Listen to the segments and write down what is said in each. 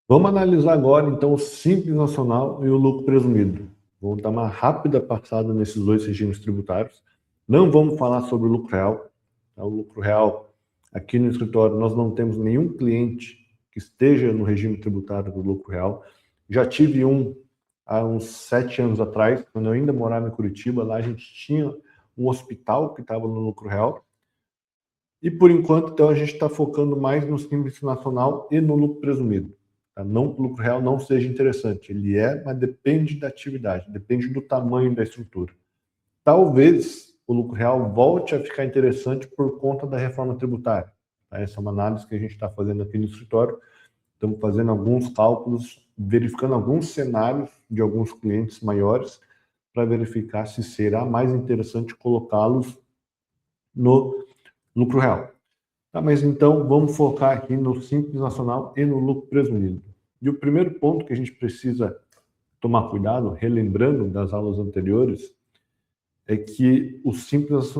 Vamos analisar agora, então, o Simples Nacional e o lucro presumido. Vamos dar uma rápida passada nesses dois regimes tributários. Não vamos falar sobre o lucro real. O lucro real, aqui no escritório, nós não temos nenhum cliente que esteja no regime tributário do lucro real. Já tive um há uns 7 anos atrás, quando eu ainda morava em Curitiba. Lá a gente tinha um hospital que estava no lucro real. E, por enquanto, então, a gente está focando mais no Simples Nacional e no lucro presumido. Não que o lucro real não seja interessante, ele é, mas depende da atividade, depende do tamanho da estrutura. Talvez o lucro real volte a ficar interessante por conta da reforma tributária. Essa é uma análise que a gente está fazendo aqui no escritório. Estamos fazendo alguns cálculos, verificando alguns cenários de alguns clientes maiores para verificar se será mais interessante colocá-los no lucro real. Tá, mas então vamos focar aqui no Simples Nacional e no lucro presumido. E o primeiro ponto que a gente precisa tomar cuidado, relembrando das aulas anteriores, é que o Simples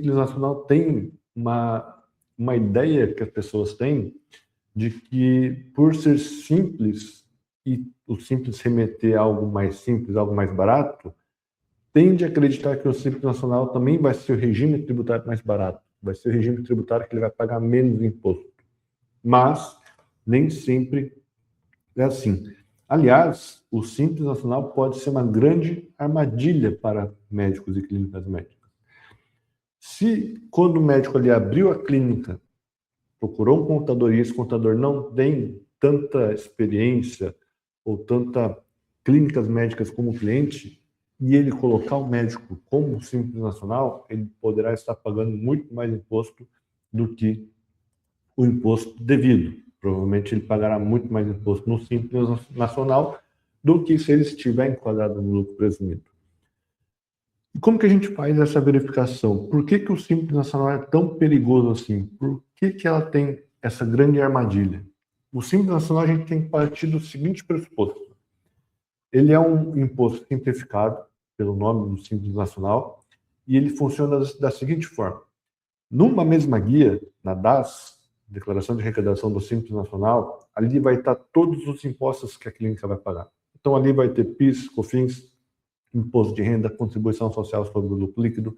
Nacional tem uma ideia que as pessoas têm de que, por ser simples e o simples remeter a algo mais simples, algo mais barato, tende a acreditar que o Simples Nacional também vai ser o regime tributário mais barato, vai ser o regime tributário que ele vai pagar menos imposto. Mas nem sempre é assim. Aliás, o Simples Nacional pode ser uma grande armadilha para médicos e clínicas médicas. Se, quando o médico ali abriu a clínica, procurou um contador e esse contador não tem tanta experiência ou tanta clínicas médicas como cliente, e ele colocar o médico como Simples Nacional, ele poderá estar pagando muito mais imposto do que o imposto devido. Provavelmente ele pagará muito mais imposto no Simples Nacional do que se ele estiver enquadrado no lucro presumido. E como que a gente faz essa verificação? Por que o Simples Nacional é tão perigoso assim? Por que ela tem essa grande armadilha? O Simples Nacional a gente tem que partir do seguinte pressuposto. Ele é um imposto simplificado, pelo nome do Simples Nacional, e ele funciona da seguinte forma. Numa mesma guia, na DAS, Declaração de Arrecadação do Simples Nacional, ali vai estar todos os impostos que a clínica vai pagar. Então ali vai ter PIS, COFINS, Imposto de Renda, Contribuição Social sobre o Lucro Líquido,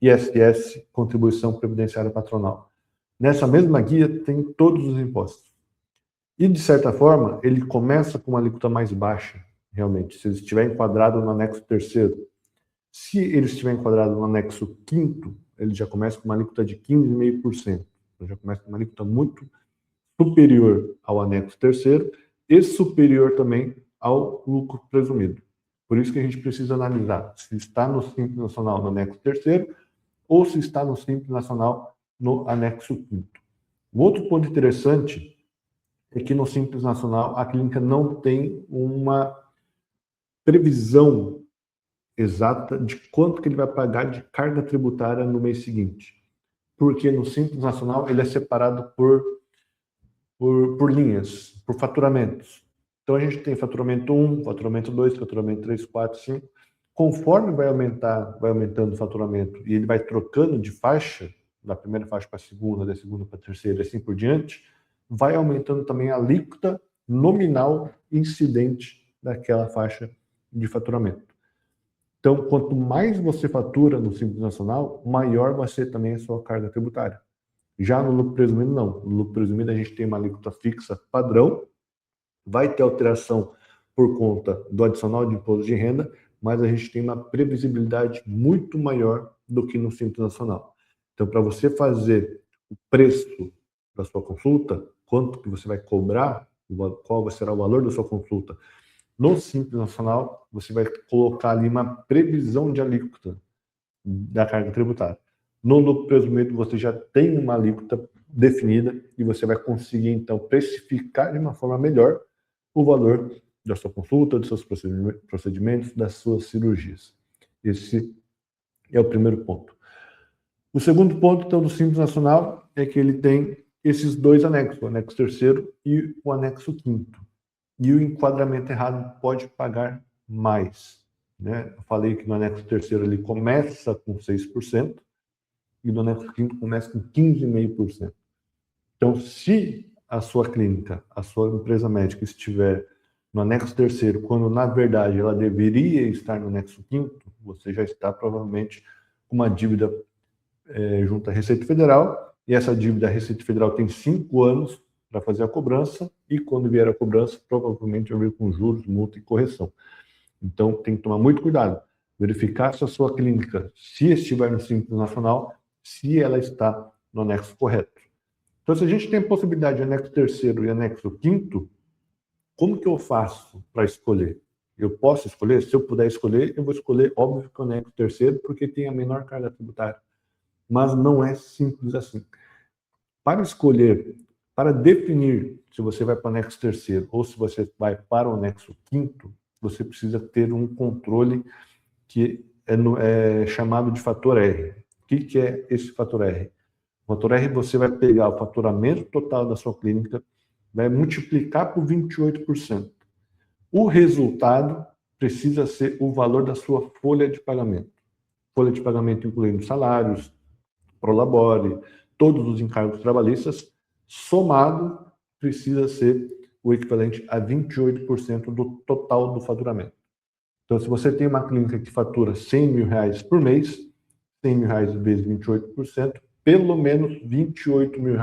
ISS, Contribuição Previdenciária Patronal. Nessa mesma guia tem todos os impostos. E, de certa forma, ele começa com uma alíquota mais baixa, realmente, se ele estiver enquadrado no anexo 3º. Se ele estiver enquadrado no anexo 5º, ele já começa com uma alíquota de 15,5%. Então, já começa com uma alíquota muito superior ao anexo 3º e superior também ao lucro presumido. Por isso que a gente precisa analisar se está no Simples Nacional no anexo 3º ou se está no Simples Nacional no anexo 5º. Um outro ponto interessante é que no Simples Nacional a clínica não tem uma previsão exata de quanto que ele vai pagar de carga tributária no mês seguinte. Porque no Simples Nacional ele é separado por linhas, por faturamentos. Então a gente tem faturamento 1, faturamento 2, faturamento 3, 4, 5. Conforme vai aumentando o faturamento e ele vai trocando de faixa, da primeira faixa para a segunda, da segunda para a terceira, e assim por diante, vai aumentando também a alíquota nominal incidente daquela faixa de faturamento. Então, quanto mais você fatura no Simples Nacional, maior vai ser também a sua carga tributária. Já no lucro presumido, não. No lucro presumido, a gente tem uma alíquota fixa padrão, vai ter alteração por conta do adicional de imposto de renda, mas a gente tem uma previsibilidade muito maior do que no Simples Nacional. Então, para você fazer o preço da sua consulta, quanto que você vai cobrar, qual será o valor da sua consulta, no Simples Nacional, você vai colocar ali uma previsão de alíquota da carga tributária. No lucro presumido, você já tem uma alíquota definida e você vai conseguir, então, precificar de uma forma melhor o valor da sua consulta, dos seus procedimentos, das suas cirurgias. Esse é o primeiro ponto. O segundo ponto, então, do Simples Nacional é que ele tem esses dois anexos, o anexo 3º e o anexo 5º. E o enquadramento errado pode pagar mais. Né? Eu falei que no anexo 3º ele começa com 6% e no anexo 5º começa com 15,5%. Então, se a sua clínica, a sua empresa médica estiver no anexo terceiro, quando na verdade ela deveria estar no anexo quinto, você já está provavelmente com uma dívida junto à Receita Federal, e essa dívida a Receita Federal tem 5 anos para fazer a cobrança, e quando vier a cobrança, provavelmente vai vir com juros, multa e correção. Então, tem que tomar muito cuidado, verificar se a sua clínica, se estiver no Simples Nacional, se ela está no anexo correto. Então, se a gente tem a possibilidade de anexo terceiro e anexo quinto, como que eu faço para escolher? Eu posso escolher? Se eu puder escolher, eu vou escolher, óbvio, que o anexo terceiro, porque tem a menor carga tributária. Mas não é simples assim. Para escolher, para definir se você vai para o anexo terceiro ou se você vai para o anexo quinto, você precisa ter um controle que é chamado de fator R. O que é esse fator R? O fator R, você vai pegar o faturamento total da sua clínica, vai multiplicar por 28%. O resultado precisa ser o valor da sua folha de pagamento. Folha de pagamento incluindo salários, prolabore, todos os encargos trabalhistas, somado, precisa ser o equivalente a 28% do total do faturamento. Então, se você tem uma clínica que fatura R$100 mil por mês, R$100 mil vezes 28%, pelo menos R$28 mil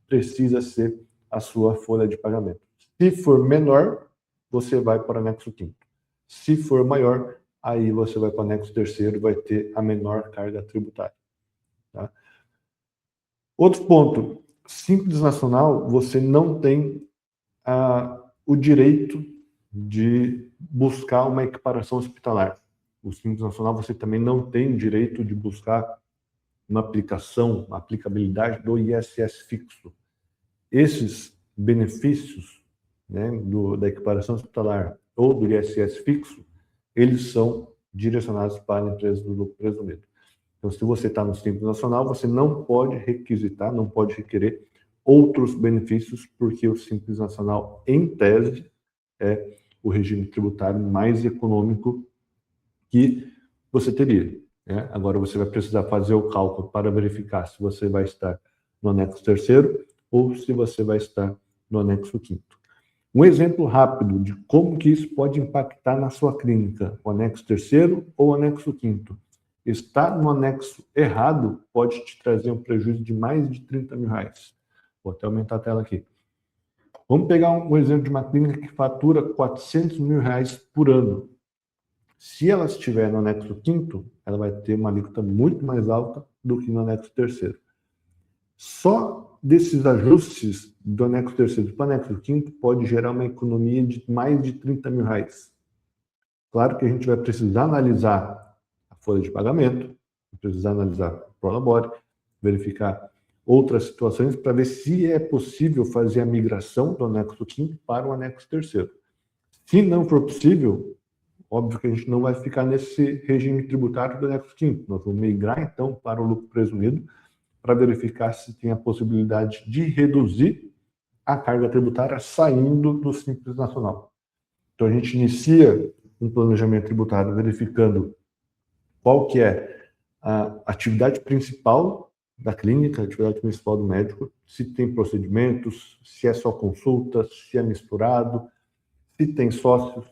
precisa ser a sua folha de pagamento. Se for menor, você vai para o anexo quinto. Se for maior, aí você vai para o anexo terceiro, vai ter a menor carga tributária. Tá? Outro ponto, Simples Nacional, você não tem o direito de buscar uma equiparação hospitalar. O Simples Nacional, você também não tem direito de buscar uma aplicação, uma aplicabilidade do ISS fixo. Esses benefícios, né, da equiparação hospitalar ou do ISS fixo, eles são direcionados para a empresa do lucro presumido. Então, se você está no Simples Nacional, você não pode requisitar, não pode requerer outros benefícios, porque o Simples Nacional, em tese, é o regime tributário mais econômico que você teria. Né? Agora, você vai precisar fazer o cálculo para verificar se você vai estar no anexo terceiro ou se você vai estar no anexo quinto. Um exemplo rápido de como que isso pode impactar na sua clínica, o anexo terceiro ou o anexo quinto. Estar no anexo errado pode te trazer um prejuízo de mais de R$30 mil. Vou até aumentar a tela aqui. Vamos pegar um exemplo de uma clínica que fatura R$400 mil por ano. Se ela estiver no anexo quinto, ela vai ter uma alíquota muito mais alta do que no anexo terceiro. Só desses ajustes do anexo terceiro para o anexo quinto pode gerar uma economia de mais de R$30 mil. Claro que a gente vai precisar analisar a folha de pagamento, precisar analisar o prolabore, verificar outras situações para ver se é possível fazer a migração do anexo quinto para o anexo terceiro. Se não for possível, óbvio que a gente não vai ficar nesse regime tributário do anexo quinto. Nós vamos migrar, então, para o lucro presumido, para verificar se tem a possibilidade de reduzir a carga tributária saindo do Simples Nacional. Então, a gente inicia um planejamento tributário verificando qual que é a atividade principal da clínica, a atividade principal do médico, se tem procedimentos, se é só consulta, se é misturado, se tem sócios,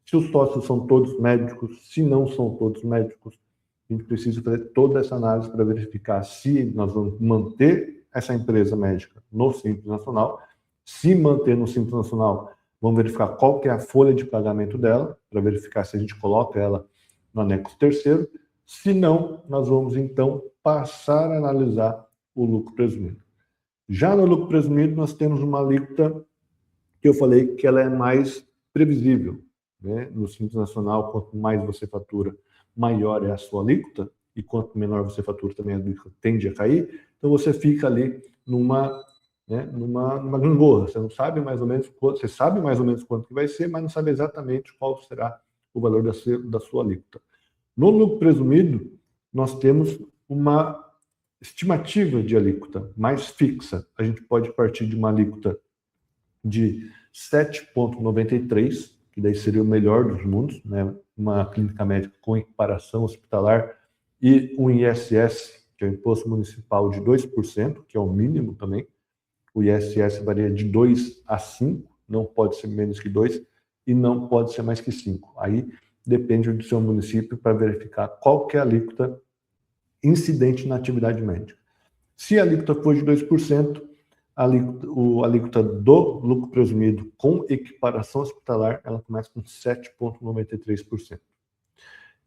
se os sócios são todos médicos, se não são todos médicos. A gente precisa fazer toda essa análise para verificar se nós vamos manter essa empresa médica no Simples Nacional. Se manter no Simples Nacional, vamos verificar qual que é a folha de pagamento dela, para verificar se a gente coloca ela no anexo terceiro. Se não, nós vamos, então, passar a analisar o lucro presumido. Já no lucro presumido, nós temos uma alíquota que eu falei que ela é mais previsível. Né? No Simples Nacional, quanto mais você fatura, maior é a sua alíquota, e quanto menor você fatura, também a alíquota tende a cair. Então, você fica ali numa gangorra. Você não sabe mais ou menos quanto, você sabe mais ou menos quanto que vai ser, mas não sabe exatamente qual será o valor da sua alíquota. No lucro presumido, nós temos uma estimativa de alíquota mais fixa. A gente pode partir de uma alíquota de 7,93, que daí seria o melhor dos mundos, né? Uma clínica médica com equiparação hospitalar e um ISS, que é o Imposto Municipal de 2%, que é o mínimo também, o ISS varia de 2 a 5, não pode ser menos que 2 e não pode ser mais que 5. Aí depende do seu município para verificar qual que é a alíquota incidente na atividade médica. Se a alíquota for de 2%, a alíquota do lucro presumido com equiparação hospitalar, ela começa com 7,93%.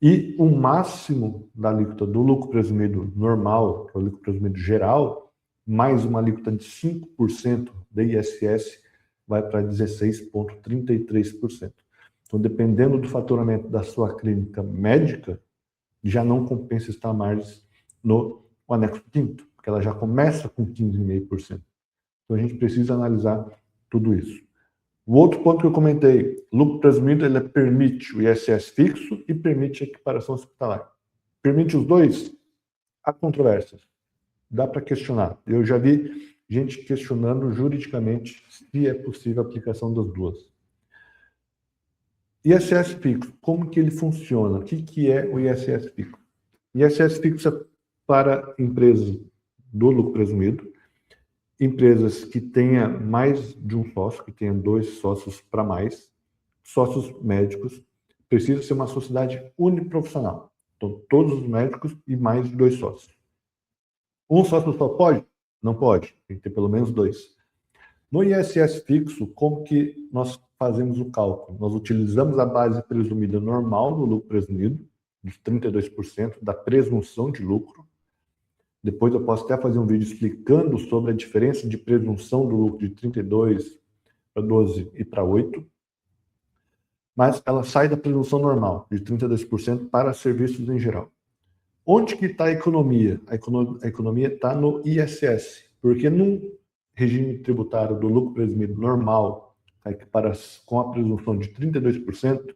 E o máximo da alíquota do lucro presumido normal, que é o lucro presumido geral, mais uma alíquota de 5% de ISS, vai para 16,33%. Então, dependendo do faturamento da sua clínica médica, já não compensa estar mais no anexo 5º, porque ela já começa com 15,5%. Então, a gente precisa analisar tudo isso. O outro ponto que eu comentei, lucro presumido, ele permite o ISS fixo e permite a equiparação hospitalar. Permite os dois? Há controvérsias. Dá para questionar. Eu já vi gente questionando juridicamente se é possível a aplicação das duas. ISS fixo, como que ele funciona? O que é o ISS fixo? ISS fixo é para empresas do lucro presumido, empresas que tenha mais de um sócio, que tenha 2 sócios para mais, sócios médicos, precisa ser uma sociedade uniprofissional. Então, todos os médicos e mais de 2 sócios. Um sócio só pode? Não pode, tem que ter pelo menos 2. No ISS fixo, como que nós fazemos o cálculo? Nós utilizamos a base presumida normal do lucro presumido, dos 32% da presunção de lucro. Depois eu posso até fazer um vídeo explicando sobre a diferença de presunção do lucro de 32 para 12 e para 8. Mas ela sai da presunção normal, de 32% para serviços em geral. Onde que está a economia? A economia está no ISS, porque num regime tributário do lucro presumido normal, com a presunção de 32%,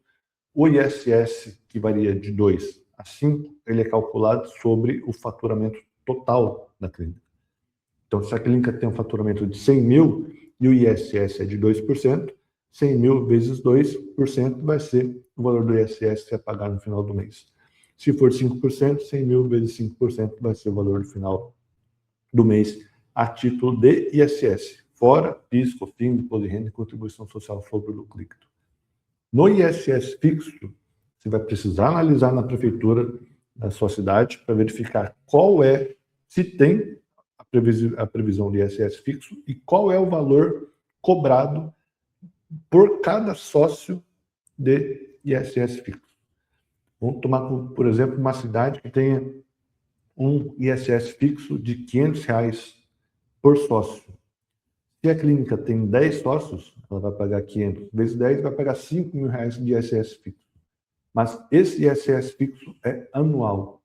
o ISS, que varia de 2 a 5, ele é calculado sobre o faturamento total da clínica. Então, se a clínica tem um faturamento de 100 mil e o ISS é de 2%, 100 mil vezes 2% vai ser o valor do ISS a pagar no final do mês. Se for 5%, 100 mil vezes 5% vai ser o valor no final do mês a título de ISS, fora PIS, COFINS, imposto de renda e contribuição social sobre o lucro líquido. No ISS fixo, você vai precisar analisar na prefeitura da sua cidade para verificar se tem a previsão de ISS fixo e qual é o valor cobrado por cada sócio de ISS fixo. Vamos tomar, por exemplo, uma cidade que tenha um ISS fixo de R$500 por sócio. Se a clínica tem 10 sócios, ela vai pagar 500 vezes 10, vai pagar R$5.000 de ISS fixo. Mas esse ISS fixo é anual.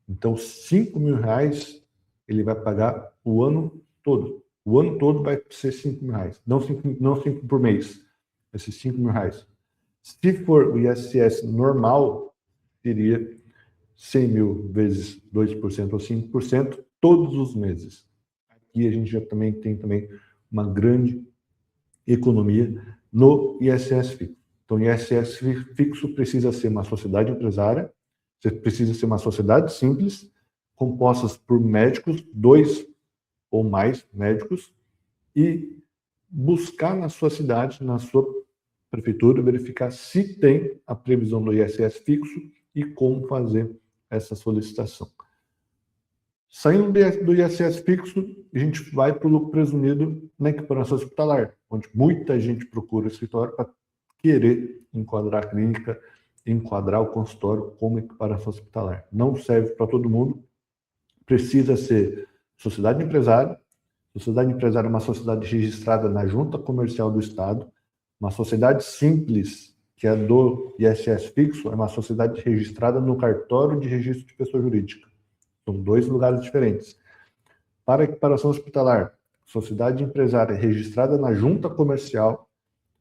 Então, R$5.000 ele vai pagar o ano todo. O ano todo vai ser R$5.000. Não 5 por mês. Vai ser R$5.000. Se for o ISS normal, seria 100 mil vezes 2% ou 5% todos os meses. Aqui a gente já tem uma grande economia no ISS fixo. Então, o ISS fixo precisa ser uma sociedade empresária, precisa ser uma sociedade simples, compostas por médicos, 2 ou mais médicos, e buscar na sua cidade, na sua prefeitura, verificar se tem a previsão do ISS fixo e como fazer essa solicitação. Saindo do ISS fixo, a gente vai para o lucro presumido na equiparação hospitalar, onde muita gente procura o escritório para querer enquadrar a clínica, enquadrar o consultório como equiparação hospitalar. Não serve para todo mundo, precisa ser sociedade empresária. Sociedade empresária é uma sociedade registrada na Junta Comercial do Estado. Uma sociedade simples, que é do ISS fixo, é uma sociedade registrada no cartório de registro de pessoa jurídica. São 2 lugares diferentes. Para a equiparação hospitalar, sociedade empresária registrada na Junta Comercial,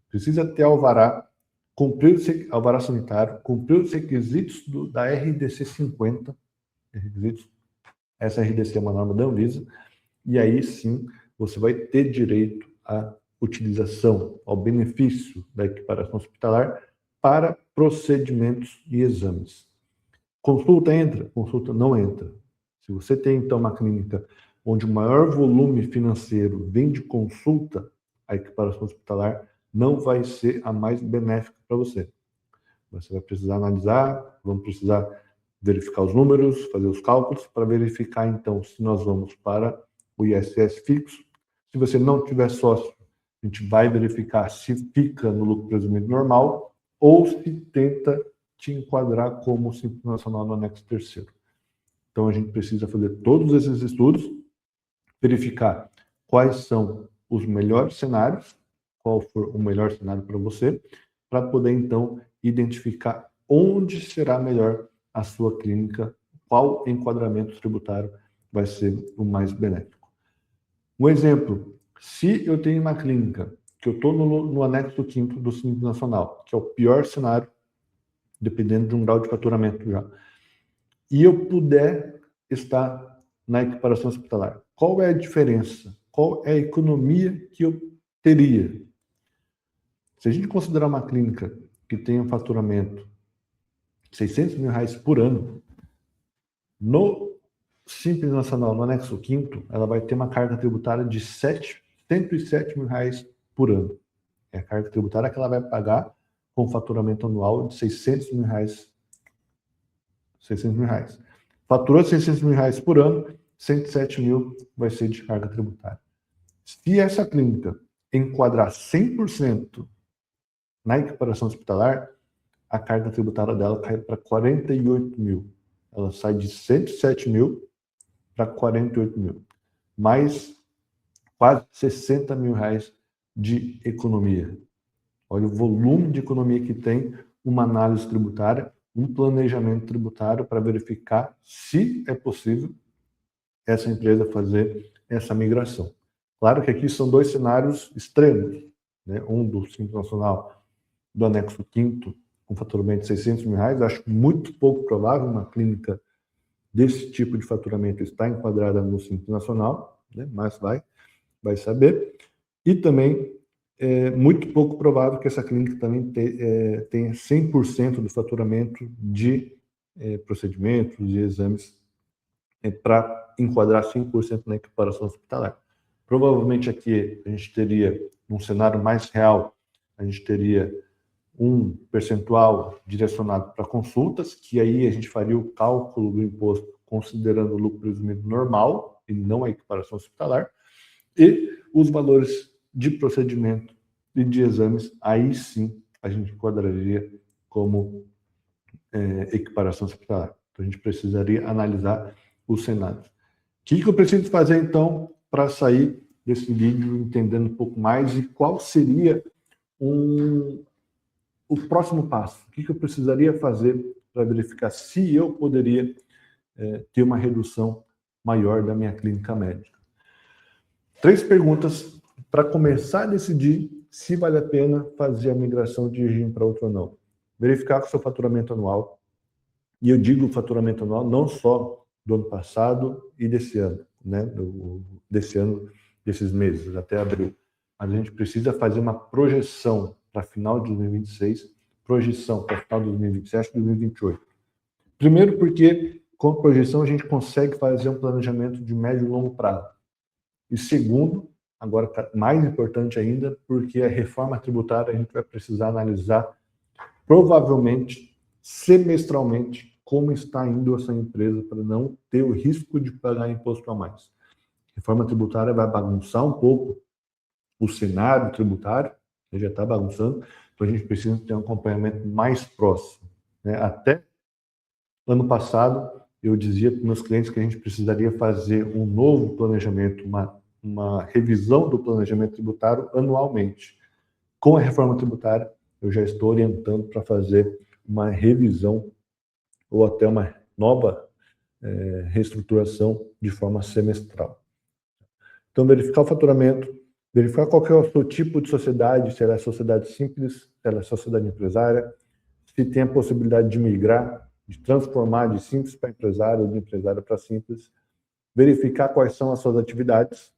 precisa ter alvará, alvará sanitário, cumprir os requisitos da RDC 50, essa RDC é uma norma da Anvisa, e aí sim você vai ter direito à utilização, ao benefício da equiparação hospitalar para procedimentos e exames. Consulta entra? Consulta não entra. Se você tem, então, uma clínica onde o maior volume financeiro vem de consulta, a equiparação hospitalar não vai ser a mais benéfica para você. Você vai precisar analisar, vamos precisar verificar os números, fazer os cálculos, para verificar, então, se nós vamos para o ISS fixo. Se você não tiver sócio, a gente vai verificar se fica no lucro presumido normal ou se tenta te enquadrar como Simples Nacional no anexo 3º. Então, a gente precisa fazer todos esses estudos, verificar quais são os melhores cenários, qual for o melhor cenário para você, para poder, então, identificar onde será melhor a sua clínica, qual enquadramento tributário vai ser o mais benéfico. Um exemplo, se eu tenho uma clínica, que eu estou no anexo 5º do Simples Nacional, que é o pior cenário, dependendo de um grau de faturamento já, e eu puder estar na equiparação hospitalar, qual é a diferença? Qual é a economia que eu teria? Se a gente considerar uma clínica que tem um faturamento de R$600 mil por ano, no Simples Nacional, no anexo 5º, ela vai ter uma carga tributária de R$107 mil por ano. É a carga tributária que ela vai pagar com faturamento anual de R$600 mil. Faturou R$600 mil por ano, 107 mil vai ser de carga tributária. Se essa clínica enquadrar 100% na equiparação hospitalar, a carga tributária dela cai para 48 mil. Ela sai de 107 mil para 48 mil. Mais quase 60 mil reais de economia. Olha o volume de economia que tem uma análise tributária, um planejamento tributário para verificar se é possível essa empresa fazer essa migração. Claro que aqui são dois cenários extremos, né? Um do Simples Nacional, do anexo 5º, com faturamento de 600 mil reais. Acho muito pouco provável uma clínica desse tipo de faturamento estar enquadrada no Simples Nacional, né? Mas vai saber. E também é muito pouco provável que essa clínica também tenha 100% do faturamento de procedimentos, de exames, para enquadrar 100% na equiparação hospitalar. Provavelmente aqui a gente teria, num cenário mais real, a gente teria um percentual direcionado para consultas, que aí a gente faria o cálculo do imposto considerando o lucro presumido normal e não a equiparação hospitalar, e os valores de procedimento e de exames, aí sim a gente enquadraria como equiparação hospitalar. Então a gente precisaria analisar os cenários. O que eu preciso fazer então para sair desse vídeo entendendo um pouco mais e qual seria o próximo passo? O que eu precisaria fazer para verificar se eu poderia ter uma redução maior da minha clínica médica? 3 perguntas para começar a decidir se vale a pena fazer a migração de regime para outro ou não. Verificar o seu faturamento anual. E eu digo faturamento anual não só do ano passado e desse ano, né? Desses meses, até abril. Mas a gente precisa fazer uma projeção para final de 2026, projeção para final de 2027 e 2028. Primeiro porque, com a projeção, a gente consegue fazer um planejamento de médio e longo prazo. E segundo, agora mais importante ainda, porque a reforma tributária a gente vai precisar analisar provavelmente semestralmente como está indo essa empresa para não ter o risco de pagar imposto a mais. A reforma tributária vai bagunçar um pouco o cenário tributário, já está bagunçando, então a gente precisa ter um acompanhamento mais próximo, né? Até ano passado, eu dizia para os meus clientes que a gente precisaria fazer um novo planejamento, uma revisão do planejamento tributário anualmente. Com a reforma tributária, eu já estou orientando para fazer uma revisão ou até uma nova reestruturação de forma semestral. Então, verificar o faturamento, verificar qual que é o seu tipo de sociedade, se ela é sociedade simples, se ela é sociedade empresária, se tem a possibilidade de migrar, de transformar de simples para empresário, de empresário para simples, verificar quais são as suas atividades,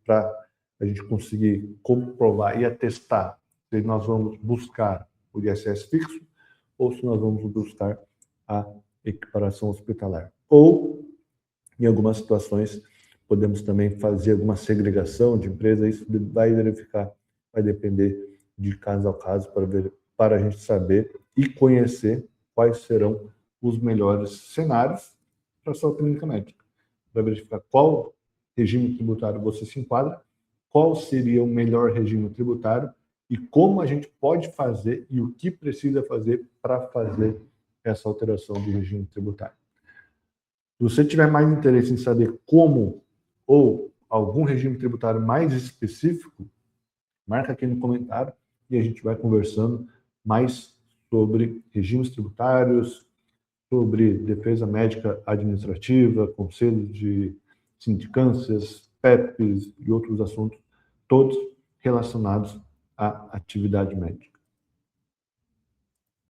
para a gente conseguir comprovar e atestar se nós vamos buscar o ISS fixo ou se nós vamos buscar a equiparação hospitalar. Ou, em algumas situações, podemos também fazer alguma segregação de empresa, isso vai verificar, vai depender de caso a caso para a gente saber e conhecer quais serão os melhores cenários para a sua clínica médica. Vai verificar qual regime tributário você se enquadra, qual seria o melhor regime tributário e como a gente pode fazer e o que precisa fazer para fazer essa alteração do regime tributário. Se você tiver mais interesse em saber como ou algum regime tributário mais específico, marca aqui no comentário e a gente vai conversando mais sobre regimes tributários, sobre defesa médica administrativa, conselhos de sindicâncias, PEPs e outros assuntos, todos relacionados à atividade médica.